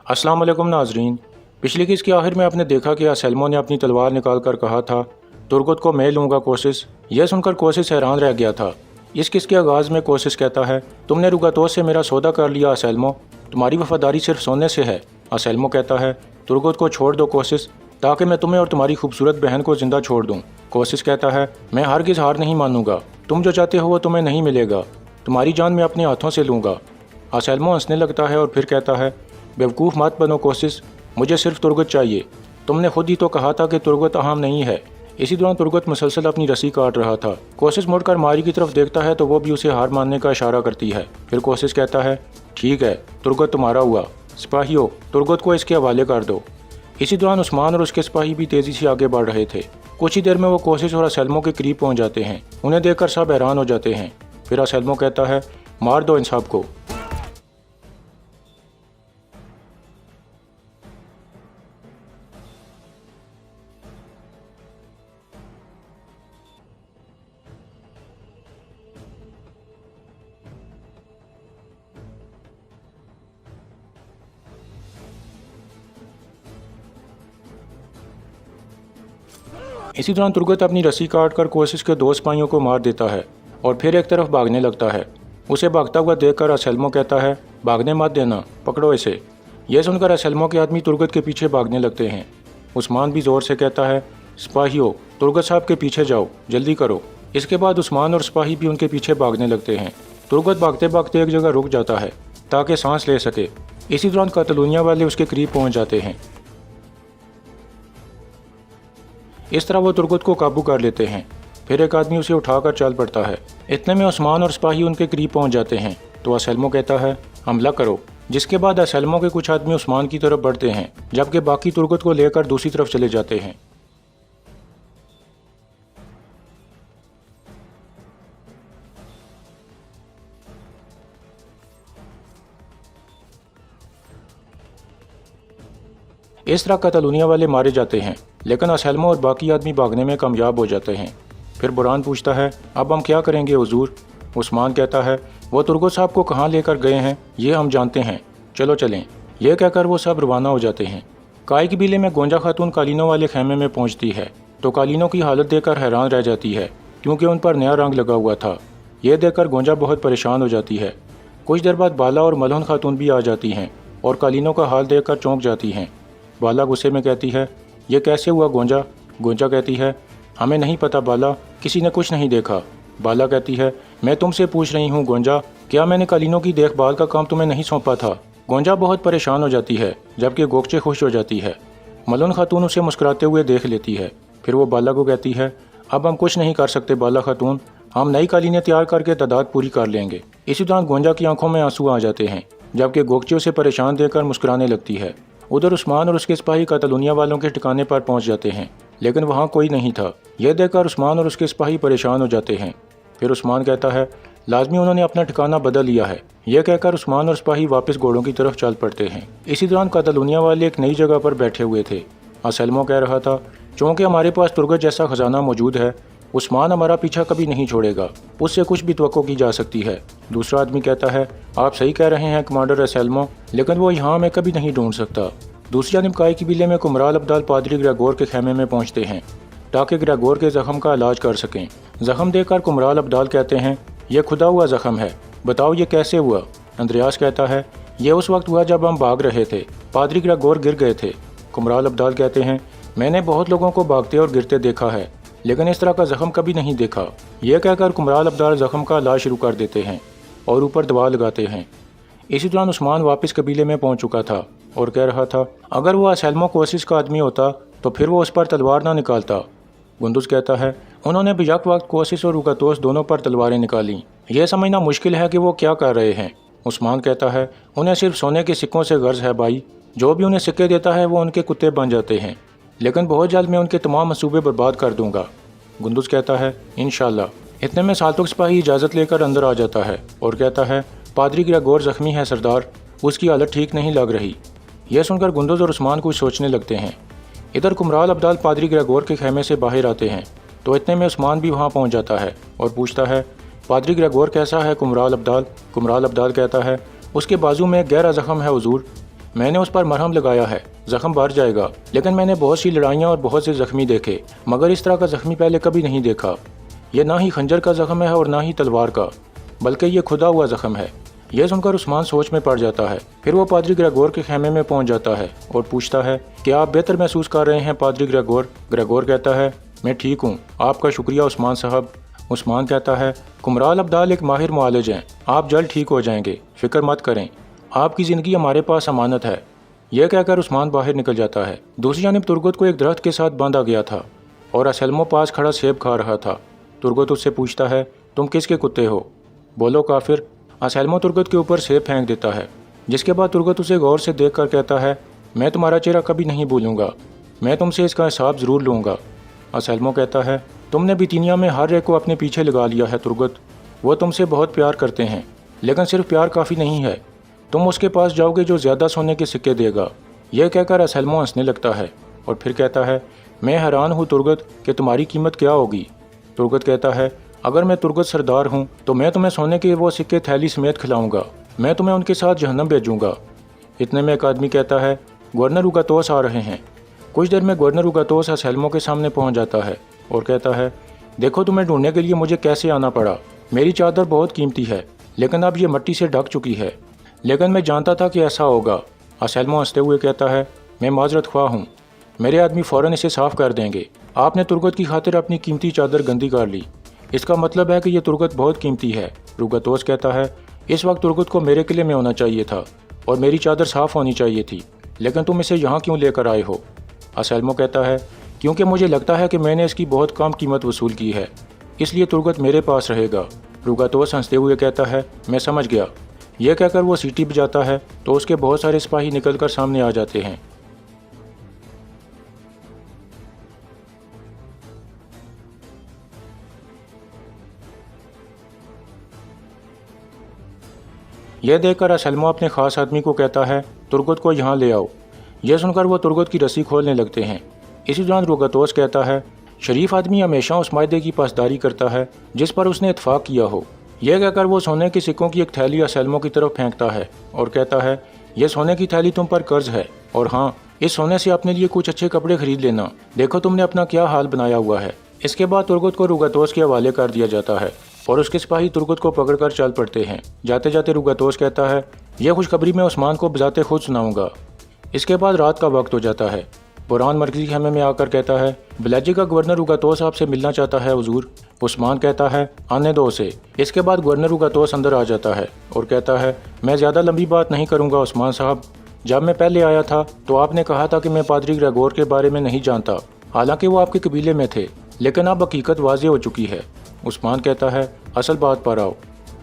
अस्सलाम वालेकुम नाजरीन। पिछली किस के आखिर में आपने देखा कि असलमो ने अपनी तलवार निकाल कर कहा था तुर्गत को मैं लूँगा कोशिश। यह सुनकर कोशिश हैरान रह गया था। इस किस के आगाज़ में कोशिश कहता है, तुमने रुगातोस से मेरा सौदा कर लिया असलमो, तुम्हारी वफादारी सिर्फ सोने से है। असलमो कहता है, तुर्गत को छोड़ दो कोशिश, ताकि मैं तुम्हें और तुम्हारी खूबसूरत बहन को जिंदा छोड़ दूँ। कोशिश कहता है, मैं हरगिज़ हार नहीं मानूंगा, तुम जो चाहते हो वो तुम्हें नहीं मिलेगा, तुम्हारी जान मैं अपने हाथों से लूँगा। असलमो हंसने लगता है और फिर कहता है, बेवकूफ़ मत बनो कोशिश, मुझे सिर्फ तुर्गत चाहिए। तुमने खुद ही तो कहा था कि तुर्गत अहम नहीं है। इसी दौरान तुर्गत मुसलसल अपनी रस्सी काट रहा था। कोशिश मुड़कर मारी की तरफ देखता है तो वो भी उसे हार मानने का इशारा करती है। फिर कोशिश कहता है, ठीक है, तुर्गत तुम्हारा हुआ, सिपाहियों तुर्गत को इसके हवाले कर दो। इसी दौरान उस्मान और उसके सिपाही भी तेज़ी से आगे बढ़ रहे थे। कुछ ही देर में वो कोशिश और असलमो के करीब पहुंच जाते हैं। उन्हें देखकर सब हैरान हो जाते हैं। फिर असलमो कहता है, मार दो इन सब को। इसी दौरान तुर्गत अपनी रस्सी काट कर कोशिश के दो सिपाहियों को मार देता है और फिर एक तरफ भागने लगता है। उसे भागता हुआ देखकर असलमो कहता है, भागने मत देना, पकड़ो इसे। यह सुनकर असलमो के आदमी तुर्गत के पीछे भागने लगते हैं। उस्मान भी ज़ोर से कहता है, सिपाहियों तुर्गत साहब के पीछे जाओ, जल्दी करो। इसके बाद उस्मान और सिपाही भी उनके पीछे भागने लगते हैं। तुर्गत भागते भागते एक जगह रुक जाता है ताकि सांस ले सके। इसी दौरान कातलूनिया वाले उसके करीब पहुंच जाते हैं। इस तरह वो तुर्गत को काबू कर लेते हैं। फिर एक आदमी उसे उठाकर चल पड़ता है। इतने में उस्मान और सिपाही उनके करीब पहुंच जाते हैं तो असलमो कहता है, हमला करो। जिसके बाद असलमो के कुछ आदमी उस्मान की तरफ बढ़ते हैं, जबकि बाकी तुर्गत को लेकर दूसरी तरफ चले जाते हैं। इस तरह कातलूनिया वाले मारे जाते हैं, लेकिन असलमो और बाकी आदमी भागने में कामयाब हो जाते हैं। फिर बुरान पूछता है, अब हम क्या करेंगे हुजूर? उस्मान कहता है, वो तुर्गत साहब को कहाँ लेकर गए हैं ये हम जानते हैं, चलो चलें। यह कहकर वो सब रवाना हो जाते हैं। काय कबीले में गोंजा खातून कालीनों वाले खेमे में पहुँचती है तो कालीनों की हालत देखकर हैरान रह जाती है, क्योंकि उन पर नया रंग लगा हुआ था। यह देखकर गोंजा बहुत परेशान हो जाती है। कुछ देर बाद बाला और मलहन खातून भी आ जाती हैं और कालीनों का हाल देखकर चौंक जाती हैं। बाला गुस्से में कहती है, ये कैसे हुआ गोंजा? गोंजा कहती है, हमें नहीं पता बाला, किसी ने कुछ नहीं देखा। बाला कहती है, मैं तुमसे पूछ रही हूँ गोंजा, क्या मैंने कालीनों की देखभाल का काम तुम्हें नहीं सौंपा था? गोंजा बहुत परेशान हो जाती है, जबकि गोगचे खुश हो जाती है। मलन खातून उसे मुस्कुराते हुए देख लेती है। फिर वो बाला को कहती है, अब हम कुछ नहीं कर सकते बाला खातून, हम नई कालीनें तैयार करके तादाद पूरी कर लेंगे। इसी दौरान गोंजा की आंखों में आंसू आ जाते हैं, जबकि गोगचे उसे परेशान देखकर मुस्कुराने लगती है। उधर उस्मान और उसके सिपाही कातलूनिया वालों के ठिकाने पर पहुंच जाते हैं, लेकिन वहां कोई नहीं था। यह देखकर उस्मान और उसके सिपाही परेशान हो जाते हैं। फिर उस्मान कहता है, लाजमी उन्होंने अपना ठिकाना बदल लिया है। यह कहकर उस्मान और सिपाही वापस घोड़ों की तरफ चल पड़ते हैं। इसी दौरान कातलूनिया वाले एक नई जगह पर बैठे हुए थे। असलमो कह रहा था, चूँकि हमारे पास तुर्गत जैसा खजाना मौजूद है, उस्मान हमारा पीछा कभी नहीं छोड़ेगा, उससे कुछ भी तवक्को की जा सकती है। दूसरा आदमी कहता है, आप सही कह रहे हैं कमांडर असलमो, लेकिन वो यहाँ हमें कभी नहीं ढूंढ सकता। दूसरी जानब काय कबीले में कुमराल अब्दाल पादरी ग्रेगोर के खेमे में पहुँचते हैं ताकि ग्रेगोर के जख्म का इलाज कर सकें। जख्म देखकर कुमराल अब्दाल कहते हैं, यह खुदा हुआ जख्म है, बताओ ये कैसे हुआ? अंद्रयास कहता है, यह उस वक्त हुआ जब हम भाग रहे थे, पादरी ग्रेगोर गिर गए थे। कुमराल अब्दाल कहते हैं, मैंने बहुत लोगों को भागते और गिरते देखा है, लेकिन इस तरह का जख्म कभी नहीं देखा। यह कहकर कुमराल अब्दाल जख्म का इलाज शुरू कर देते हैं और ऊपर दवा लगाते हैं। इसी दौरान उस्मान वापस कबीले में पहुंच चुका था और कह रहा था, अगर वो असलमो कोशिश का आदमी होता तो फिर वो उस पर तलवार ना निकालता। गुंदुज कहता है, उन्होंने बेयक वक्त कोशिश और रुगातोस दोनों पर तलवारें निकाली। यह समझना मुश्किल है कि वो क्या कर रहे हैं। उस्मान कहता है, उन्हें सिर्फ सोने के सिक्कों से गर्ज है भाई, जो भी उन्हें सिक्के देता है वो उनके कुत्ते बन जाते हैं, लेकिन बहुत जल्द मैं उनके तमाम मंसूबे बर्बाद कर दूंगा। गुंदुज कहता है, इंशाल्लाह। इतने में साल्तुक सिपाही इजाज़त लेकर अंदर आ जाता है और कहता है, पादरी ग्रेगोर जख्मी है सरदार, उसकी हालत ठीक नहीं लग रही। यह सुनकर गुंदुज और उस्मान कुछ सोचने लगते हैं। इधर कुमराल अब्दाल पादरी ग्रेगोर के खेमे से बाहर आते हैं तो इतने में उस्मान भी वहां पहुंच जाता है और पूछता है, पादरी ग्रेगोर कैसा है कुमराल अब्दाल? कुमराल अब्दाल कहता है, उसके बाजू में एक गहरा जख्म है हुजूर, मैंने उस पर मरहम लगाया है, जख्म भर जाएगा। लेकिन मैंने बहुत सी लड़ाइयाँ और बहुत से जख्मी देखे, मगर इस तरह का जख्मी पहले कभी नहीं देखा। यह ना ही खंजर का जख्म है और ना ही तलवार का, बल्कि ये खुदा हुआ जख्म है। यह सुनकर उस्मान सोच में पड़ जाता है। फिर वो पादरी ग्रेगोर के खेमे में पहुंच जाता है और पूछता है कि आप बेहतर महसूस कर रहे हैं पादरी ग्रेगोर? ग्रेगोर कहता है मैं ठीक हूँ, आपका शुक्रिया उस्मान साहब। उस्मान कहता है कुमराल अब्दाल एक माहिर मुआलिज हैं, आप जल्द ठीक हो जाएंगे, फिक्र मत करें, आपकी ज़िंदगी हमारे पास अमानत है। यह कहकर उस्मान बाहर निकल जाता है। दूसरी जानिब तुर्गत को एक दरख्त के साथ बांधा गया था और असलमो पास खड़ा सेब खा रहा था। तुर्गत उससे पूछता है तुम किसके कुत्ते हो? बोलो काफिर। असलमो तुर्गत के ऊपर सेब फेंक देता है, जिसके बाद तुर्गत उसे गौर से देख कर कहता है मैं तुम्हारा चेहरा कभी नहीं भूलूंगा, मैं तुमसे इसका हिसाब ज़रूर लूँगा। असलमो कहता है तुमने बितिनिया में हर एक को अपने पीछे लगा लिया है तुर्गत, वो तुमसे बहुत प्यार करते हैं, लेकिन सिर्फ प्यार काफ़ी नहीं है, तुम उसके पास जाओगे जो ज़्यादा सोने के सिक्के देगा। यह कहकर असलमो हंसने लगता है और फिर कहता है मैं हैरान हूँ तुर्गत कि तुम्हारी कीमत क्या होगी। तुर्गत कहता है अगर मैं तुर्गत सरदार हूँ तो मैं तुम्हें सोने के वो सिक्के थैली समेत खिलाऊंगा, मैं तुम्हें उनके साथ जहन्नम भेजूंगा। इतने में एक आदमी कहता है गवर्नर उगातोस आ रहे हैं। कुछ देर में गवर्नर उगातोस असलमो के सामने पहुँच जाता है और कहता है देखो तुम्हें ढूंढने के लिए मुझे कैसे आना पड़ा, मेरी चादर बहुत कीमती है लेकिन अब ये मिट्टी से ढक चुकी है, लेकिन मैं जानता था कि ऐसा होगा। असलमो हंसते हुए कहता है मैं माजरत ख्वाह हूँ, मेरे आदमी फ़ौरन इसे साफ़ कर देंगे। आपने तुर्गत की खातिर अपनी कीमती चादर गंदी कर ली, इसका मतलब है कि यह तुर्गत बहुत कीमती है। रुगतोस कहता है इस वक्त तुर्गत को मेरे किले में होना चाहिए था और मेरी चादर साफ़ होनी चाहिए थी, लेकिन तुम इसे यहाँ क्यों लेकर आए हो? असलमो कहता है क्योंकि मुझे लगता है कि मैंने इसकी बहुत कम कीमत वसूल की है, इसलिए तुर्गत मेरे पास रहेगा। रुगतोस हंसते हुए कहता है मैं समझ गया। यह कहकर वो सीटी बजाता है तो उसके बहुत सारे सिपाही निकलकर सामने आ जाते हैं। यह देखकर असलमो अपने खास आदमी को कहता है तुर्गत को यहाँ ले आओ। यह सुनकर वो तुर्गत की रस्सी खोलने लगते हैं। इसी दौरान रुगतोस कहता है शरीफ आदमी हमेशा उस मायदे की पासदारी करता है जिस पर उसने इत्फाक किया हो। यह कहकर वो सोने के सिक्कों की एक थैली असलमो की तरफ फेंकता है और कहता है यह सोने की थैली तुम पर कर्ज है, और हाँ इस सोने से अपने लिए कुछ अच्छे कपड़े खरीद लेना, देखो तुमने अपना क्या हाल बनाया हुआ है। इसके बाद तुर्गत को रुगतोस के हवाले कर दिया जाता है और उसके सिपाही तुर्गत को पकड़कर चल पड़ते हैं। जाते जाते रुगतोस कहता है यह खुशखबरी मैं उस्मान को बजाते खुद सुनाऊंगा। इसके बाद रात का वक्त हो जाता है। बुरहान मरकजी खेमे में आकर कहता है बिलाजी का गवर्नर रुगतोस आपसे मिलना चाहता है हुजूर। उस्मान कहता है आने दो उसे। इसके बाद गवर्नर रुगतोस अंदर आ जाता है और कहता है मैं ज़्यादा लंबी बात नहीं करूँगा उस्मान साहब, जब मैं पहले आया था तो आपने कहा था कि मैं पादरी ग्रेगोर के बारे में नहीं जानता, हालांकि वो आपके कबीले में थे, लेकिन अब हकीकत वाज़ेह हो चुकी है। उस्मान कहता है असल बात पर आओ।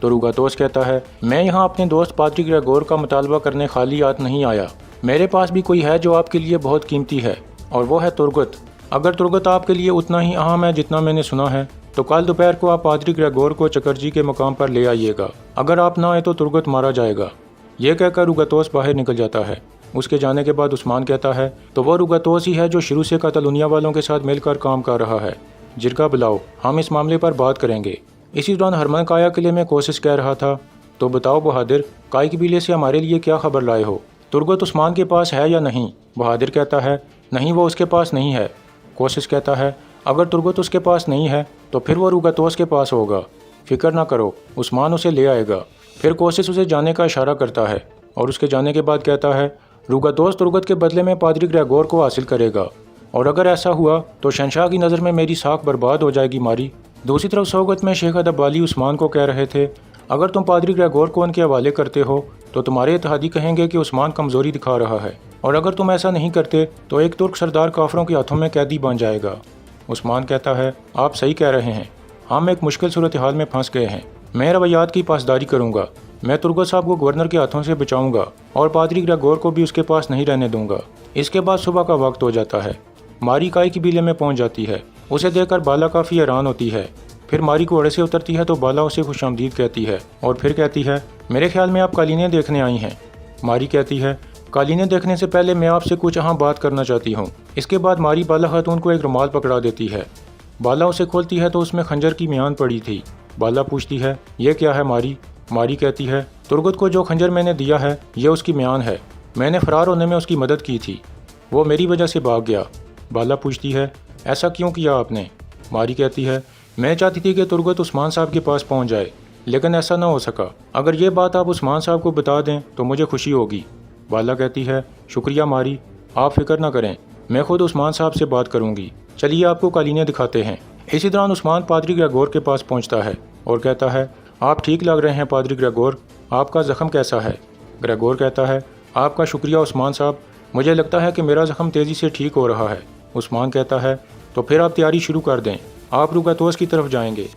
तो रुगतोस कहता है मैं यहाँ अपने दोस्त पादरी ग्रेगोर का मुतालबा करने खाली हाथ नहीं आया, मेरे पास भी कोई है जो आपके लिए बहुत कीमती है, और वो है तुर्गत। अगर तुर्गत आपके लिए उतना ही अहम है जितना मैंने सुना है तो कल दोपहर को आप पादरी ग्रेगोर को चकरजी के मकाम पर ले आइएगा, अगर आप ना आए तो तुर्गत मारा जाएगा। यह कहकर रुगतोस बाहर निकल जाता है। उसके जाने के बाद उस्मान कहता है तो वो रुगतोस ही है जो शुरू से कतलुनिया वालों के साथ मिलकर काम कर रहा है। जिरगा बुलाओ, हम इस मामले पर बात करेंगे। इसी दौरान हरमन काया किले में कोशिश कह रहा था तो बताओ बहादुर, काय कबीले से हमारे लिए क्या खबर लाए हो? तुर्गत उस्मान के पास है या नहीं? बहादुर कहता है नहीं, वो उसके पास नहीं है। कोशिश कहता है अगर तुर्गत उसके पास नहीं है तो फिर वो रुगतोस के पास होगा, फिक्र ना करो, उस्मान उसे ले आएगा। फिर कोशिश उसे जाने का इशारा करता है और उसके जाने के बाद कहता है रुगतोस तुर्गत के बदले में पादरी ग्रेगोर को हासिल करेगा, और अगर ऐसा हुआ तो शहंशाह की नज़र में मेरी साख बर्बाद हो जाएगी मारी। दूसरी तरफ सोगत में शेख अदब वाली उस्मान को कह रहे थे अगर तुम पादरी ग्रेगोर को उनके हवाले करते हो तो तुम्हारे इत्तेहादी कहेंगे कि उस्मान कमज़ोरी दिखा रहा है, और अगर तुम ऐसा नहीं करते तो एक तुर्क सरदार काफरों के हाथों में कैदी बन जाएगा। उस्मान कहता है आप सही कह रहे हैं, हम एक मुश्किल सूरत हाल में फंस गए हैं, मैं रवैयात की पासदारी करूँगा, मैं तुर्गत साहब को गवर्नर के हाथों से बचाऊँगा और पादरी ग्रेगोर को भी उसके पास नहीं रहने दूँगा। इसके बाद सुबह का वक्त हो जाता है। मारी काय कबीले में पहुँच जाती है। उसे देखकर बाला काफ़ी हैरान होती है। फिर मारी घोड़े से उतरती है तो बाला उसे खुशामदीद कहती है और फिर कहती है मेरे ख्याल में आप कालीनें देखने आई हैं। मारी कहती है कालीनें देखने से पहले मैं आपसे कुछ अहम बात करना चाहती हूँ। इसके बाद मारी बाला खातून को एक रुमाल पकड़ा देती है। बाला उसे खोलती है तो उसमें खंजर की म्यान पड़ी थी। बाला पूछती है ये क्या है मारी? मारी कहती है तुर्गत को जो खंजर मैंने दिया है ये उसकी म्यान है। मैंने फ़रार होने में उसकी मदद की थी, वो मेरी वजह से भाग गया। बाला पूछती है, ऐसा क्यों किया आपने? मारी कहती है, मैं चाहती थी कि तुर्गत उस्मान साहब के पास पहुंच जाए, लेकिन ऐसा ना हो सका। अगर ये बात आप उस्मान साहब को बता दें तो मुझे खुशी होगी। बाला कहती है, शुक्रिया मारी, आप फिक्र ना करें, मैं खुद उस्मान साहब से बात करूंगी। चलिए आपको कालीनें दिखाते हैं। इसी दौरान उस्मान पादरी ग्रेगोर के पास पहुंचता है और कहता है, आप ठीक लग रहे हैं पादरी ग्रेगोर, आपका ज़ख्म कैसा है? ग्रेगोर कहता है, आपका शुक्रिया उस्मान साहब, मुझे लगता है कि मेरा ज़ख्म तेज़ी से ठीक हो रहा है। उस्मान कहता है, तो फिर आप तैयारी शुरू कर दें, आप रुकातोस की तरफ जाएंगे।